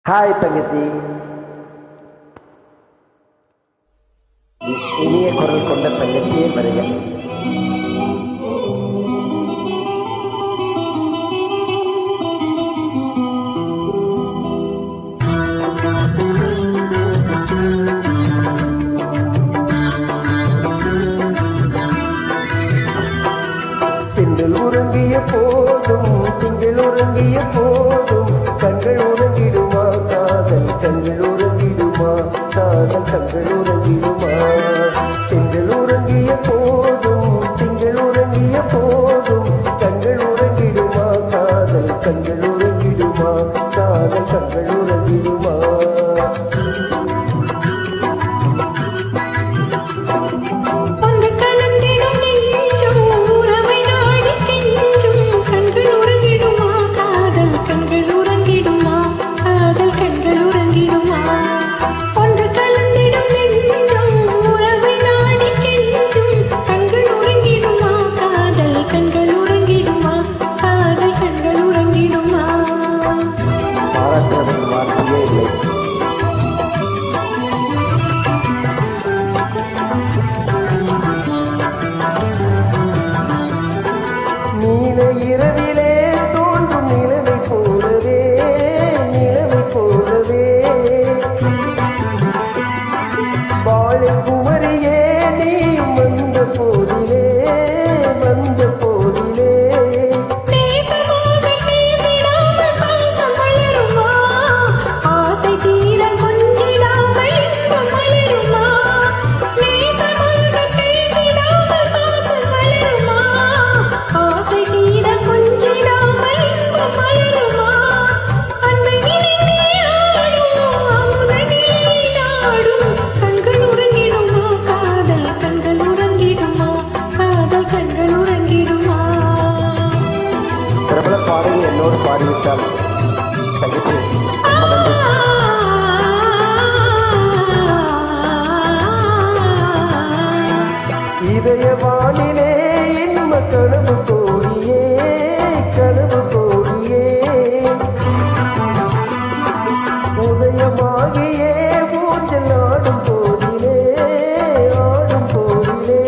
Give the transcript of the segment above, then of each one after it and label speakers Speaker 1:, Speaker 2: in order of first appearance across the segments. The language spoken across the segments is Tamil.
Speaker 1: ஹாய் தங்கச்சி. இனிய குரல் கொண்ட தங்கச்சியே வருக. திங்கள் உறங்கிய போதும் திங்கள் உறங்கிய போதும் கண்கள் உறங்கிடுமா காதல் கண்கள் உறங்கிடுமா காதல் கண்கள் உறங்கிடுமா. திங்கள் உறங்கிய போதும் திங்கள் உறங்கிய போதும் கண்கள் உறங்கிடுமா காதல் கண்கள் உறங்கிடுமா காதல் கண்கள் உறங்கிடுமா. இரவிலே தோன்றும் நிலவை போலவே நிலவை போலவே வாழை குமரியே நீ வந்த போதிலே வந்த போதிலே பாடல் என்னோடு பாடிவிட்டால் தங்கச்சி இதயவானிலே இன்ப கனவு கோடியே கனவு கோடியே உதயமாகியே ஊஞ்சல் ஆடும் போதிலே ஆடும் போதிலே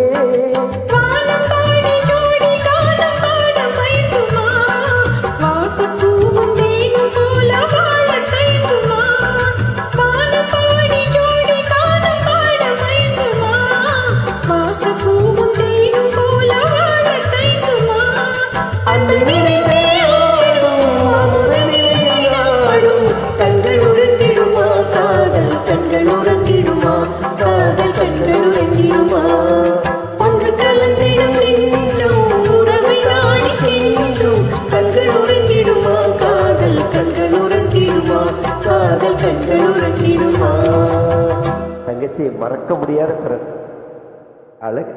Speaker 1: தங்கச்சி மறக்க முடியாத குரல் அழகு.